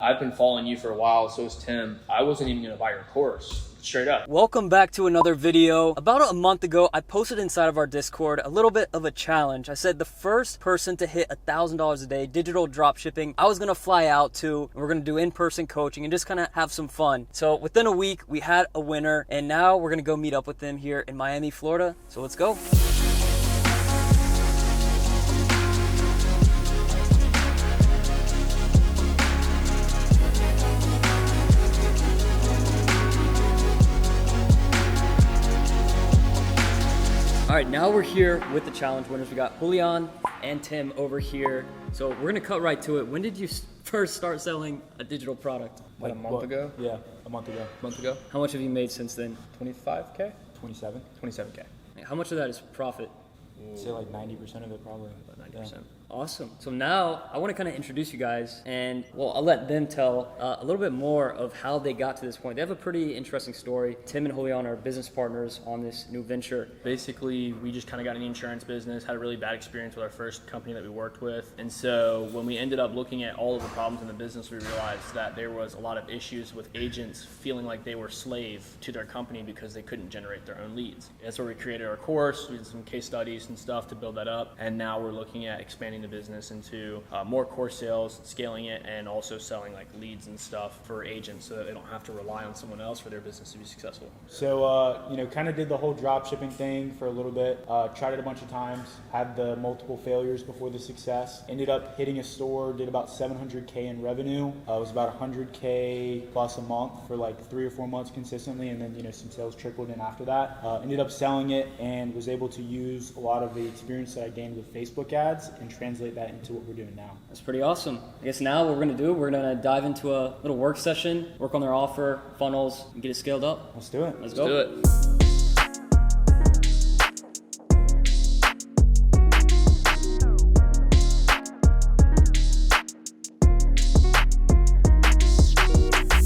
I've been following you for a while, so is Tim. I wasn't even gonna buy your course, straight up. Welcome back to another video. About a month ago, I posted inside of our Discord a little bit of a challenge. I said the first person to hit $1,000 a day, digital dropshipping, I was gonna fly out to, and we're gonna do in-person coaching and just kind of have some fun. So within a week, we had a winner, and now we're gonna go meet up with them here in Miami, Florida. So let's go. All right, now we're here with the challenge winners. We got Julian and Tim over here. So we're gonna cut right to it. When did you first start selling a digital product? Like a month ago? Yeah, a month ago. A month ago? How much have you made since then? 25K? 27. 27K. How much of that is profit? I'd say like 90% of it probably. About 90%. Yeah. Awesome. So now I want to kind of introduce you guys, and well, I'll let them tell a little bit more of how they got to this point. They have a pretty interesting story. Tim and Julian are business partners on this new venture. Basically, we just kind of got in the insurance business, had a really bad experience with our first company that we worked with. And so when we ended up looking at all of the problems in the business, we realized that there was a lot of issues with agents feeling like they were slave to their company because they couldn't generate their own leads. That's where we created our course. We did some case studies and stuff to build that up. And now we're looking at expanding the business into more course sales, scaling it, and also selling like leads and stuff for agents so that they don't have to rely on someone else for their business to be successful. So, kind of did the whole drop shipping thing for a little bit. Tried it a bunch of times, had the multiple failures before the success. Ended up hitting a store, did about 700K in revenue. It was about 100K plus a month for like 3 or 4 months consistently, and then some sales trickled in after that. Ended up selling it and was able to use a lot of the experience that I gained with Facebook ads and translate that into what we're doing now. That's pretty awesome. I guess now what we're gonna do, we're gonna dive into a little work session, work on their offer, funnels, and get it scaled up. Let's do it. Let's go. Do it.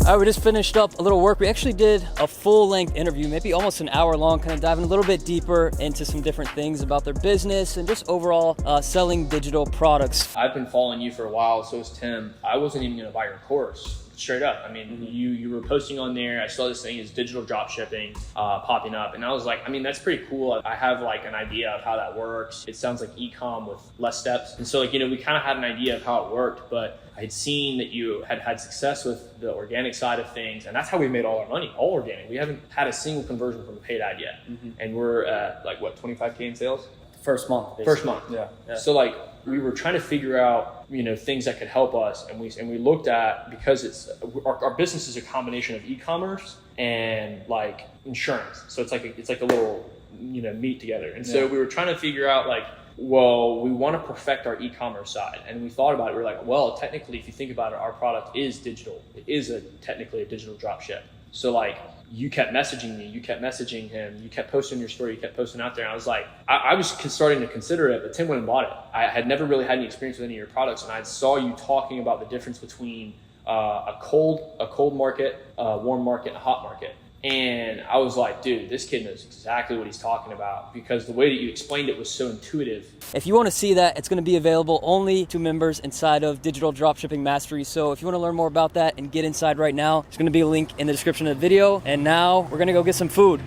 All right, we just finished up a little work. We actually did a full-length interview, maybe almost an hour long, kind of diving a little bit deeper into some different things about their business and just overall selling digital products. I've been following you for a while, so is Tim. I wasn't even gonna buy your course, straight up. I mean, you were posting on there. I saw this thing as digital dropshipping popping up, and I was like, I mean, that's pretty cool. I have like an idea of how that works. It sounds like e-com with less steps. And so like, we kind of had an idea of how it worked, but I had seen that you had success with the organic side of things, and that's how we made all our money, all organic. We haven't had a single conversion from a paid ad yet. And we're at like what, 25K in sales? First month. Basically. First month. Yeah. So like we were trying to figure out, things that could help us, and we looked at, because our business is a combination of e-commerce and like insurance. So it's like a little meet together. And so we were trying to figure out like, well, we want to perfect our e-commerce side. And we thought about it. We're like, well, technically, if you think about it, our product is digital. It is technically a digital drop ship. So like, you kept messaging me, you kept messaging him, you kept posting your story, you kept posting out there. And I was like, I was starting to consider it, but Tim went and bought it. I had never really had any experience with any of your products. And I saw you talking about the difference between a cold market, a warm market, and a hot market. And I was like, dude, this kid knows exactly what he's talking about, because the way that you explained it was so intuitive. If you want to see that, it's going to be available only to members inside of Digital Dropshipping Mastery. So if you want to learn more about that and get inside right now, there's going to be a link in the description of the video. And now we're going to go get some food.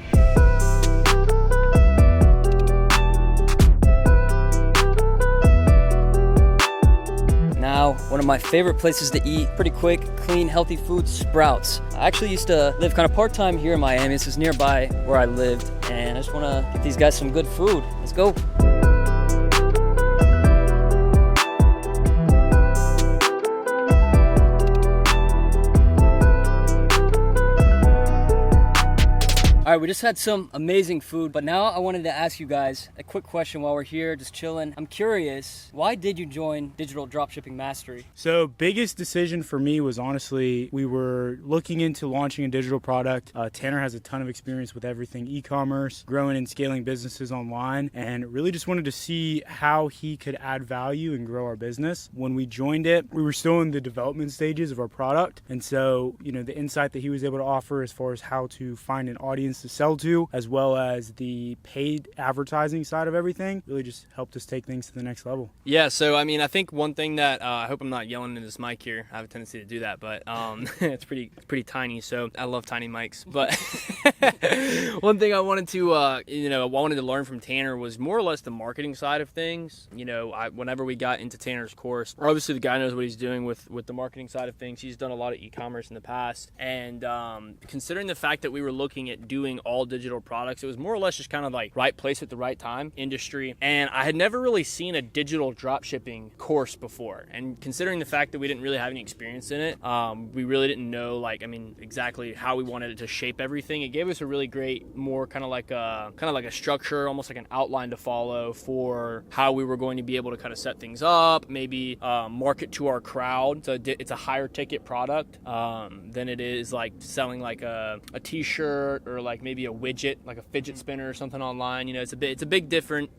Now, one of my favorite places to eat, pretty quick, clean, healthy food, Sprouts. I actually used to live kind of part-time here in Miami. This is nearby where I lived, and I just want to get these guys some good food. Let's go. All right, we just had some amazing food, but now I wanted to ask you guys a quick question while we're here, just chilling. I'm curious, why did you join Digital Dropshipping Mastery? So biggest decision for me was honestly, we were looking into launching a digital product. Tanner has a ton of experience with everything e-commerce, growing and scaling businesses online, and really just wanted to see how he could add value and grow our business. When we joined it, we were still in the development stages of our product. And so, the insight that he was able to offer as far as how to find an audience to sell to, as well as the paid advertising side of everything, really just helped us take things to the next level. Yeah, so I mean, I think one thing that I hope I'm not yelling into this mic here. I have a tendency to do that, but it's pretty tiny, so I love tiny mics. But one thing I wanted to learn from Tanner was more or less the marketing side of things. Whenever we got into Tanner's course, obviously the guy knows what he's doing with the marketing side of things. He's done a lot of e-commerce in the past, and considering the fact that we were looking at doing all digital products, it was more or less just kind of like right place at the right time industry. And I had never really seen a digital dropshipping course before, and considering the fact that we didn't really have any experience in it, we really didn't know exactly how we wanted it to shape everything. It gave us a really great, more kind of like a structure, almost like an outline to follow for how we were going to be able to kind of set things up, maybe market to our crowd. So it's a higher ticket product than it is like selling like a t-shirt or like maybe a widget, like a fidget spinner or something online. It's a bit different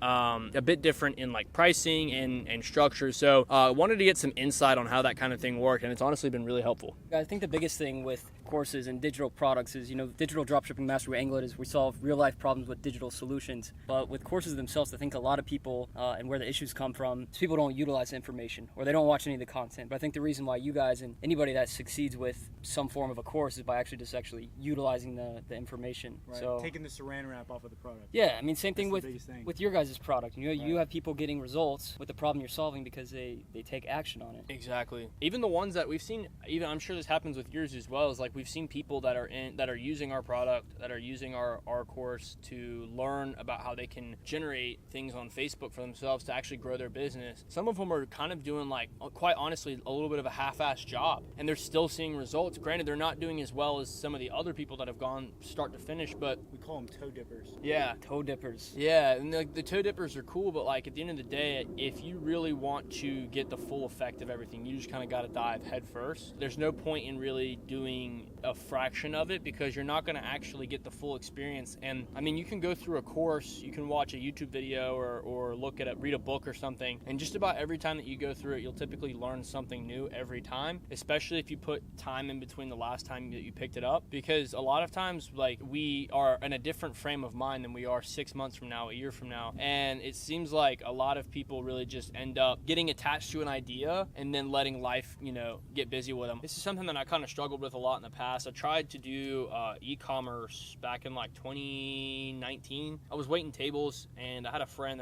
in like pricing and structure. So I wanted to get some insight on how that kind of thing worked, and it's honestly been really helpful. I think the biggest thing with courses and digital products is, digital dropshipping mastery, we angle it is we solve real life problems with digital solutions. But with courses themselves, I think a lot of people and where the issues come from is people don't utilize the information or they don't watch any of the content. But I think the reason why you guys and anybody that succeeds with some form of a course is by actually utilizing the information. Right. So Taking the saran wrap off of the product. yeah, I mean, same thing That's with your guys' product. You have people getting results with the problem you're solving because they take action on it. Exactly. Even the ones that we've seen, even I'm sure this happens with yours as well, is like we've seen people that are using our product, that are using our course to learn about how they can generate things on Facebook for themselves to actually grow their business. Some of them are kind of doing, like, quite honestly, a little bit of a half-assed job, and they're still seeing results. Granted, they're not doing as well as some of the other people that have gone start to finish, but We call them toe dippers. yeah. Toe dippers. Yeah, and the toe dippers are cool, but like at the end of the day, if you really want to get the full effect of everything, you just kind of got to dive head first. There's no point in really doing a fraction of it because you're not going to actually get the full experience. And I mean, you can go through a course, you can watch a YouTube video or read a book or something, and just about every time that you go through it, you'll typically learn something new every time, especially if you put time in between the last time that you picked it up, because a lot of times, like, we are in a different frame of mind than we are 6 months from now, a year from now, and it seems like a lot of people really just end up getting attached to an idea and then letting life, get busy with them. This is something that I kind of struggled with a lot in the past. I tried to do e-commerce back in like 2019. I was waiting tables, and I had a friend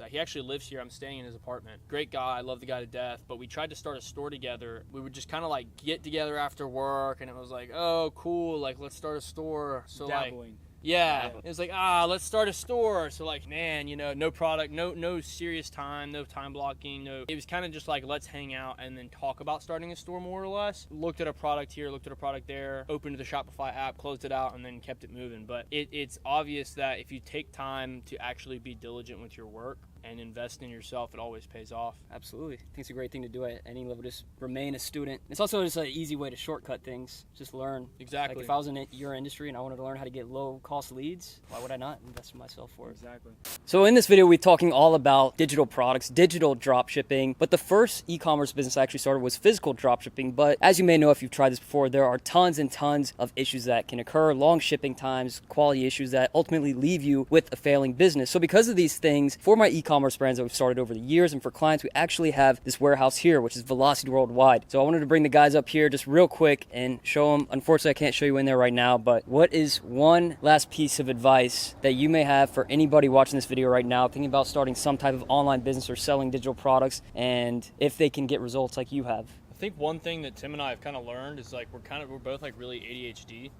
he actually lives here. I'm staying in his apartment. Great guy. I love the guy to death, but we tried to start a store together. We would just kind of like get together after work, and it was like, oh, cool, like, let's start a store. So Dabbling. Yeah, it was like, let's start a store. So like, man, no product, no serious time, no time blocking, it was kind of just like, let's hang out and then talk about starting a store more or less. Looked at a product here, looked at a product there, opened the Shopify app, closed it out, and then kept it moving. But it's obvious that if you take time to actually be diligent with your work and invest in yourself, it always pays off. Absolutely. I think it's a great thing to do at any level. Just remain a student. It's also just an easy way to shortcut things. Just learn. Exactly. Like if I was in your industry and I wanted to learn how to get low cost leads, why would I not invest in myself for it? Exactly. So in this video, we're talking all about digital products, digital drop shipping. But the first e-commerce business I actually started was physical drop shipping. But as you may know, if you've tried this before, there are tons and tons of issues that can occur, long shipping times, quality issues that ultimately leave you with a failing business. So because of these things, for my e-commerce brands that we've started over the years, and for clients, we actually have this warehouse here, which is Velocity Worldwide. So I wanted to bring the guys up here just real quick and show them. Unfortunately, I can't show you in there right now, but what is one last piece of advice that you may have for anybody watching this video right now, thinking about starting some type of online business or selling digital products, and if they can get results like you have? I think one thing that Tim and I have kind of learned is like we're both like really ADHD,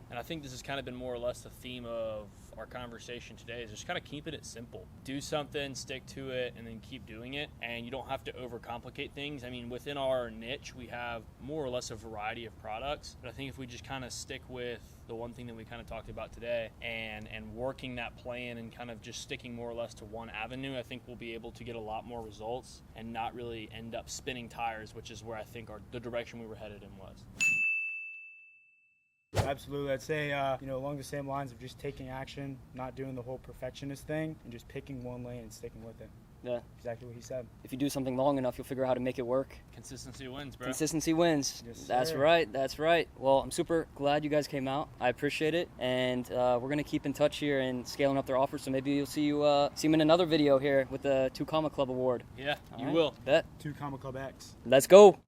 and I think this has kind of been more or less the theme of our conversation today, is just kind of keeping it simple. Do something, stick to it, and then keep doing it, and you don't have to overcomplicate things. I mean, within our niche, we have more or less a variety of products, but I think if we just kind of stick with the one thing that we kind of talked about today and working that plan and kind of just sticking more or less to one avenue, I think we'll be able to get a lot more results and not really end up spinning tires, which is where I think the direction we were headed in was. Absolutely. I'd say, along the same lines of just taking action, not doing the whole perfectionist thing, and just picking one lane and sticking with it. Yeah. Exactly what he said. If you do something long enough, you'll figure out how to make it work. Consistency wins, bro. Consistency wins. Yes, That's sir. right. That's right. Well, I'm super glad you guys came out. I appreciate it, and we're gonna keep in touch here and scaling up their offers. So maybe you'll see them in another video here with the 2 Comma Club Award. Yeah, All you right? will. Bet. 2 Comma Club X. Let's go.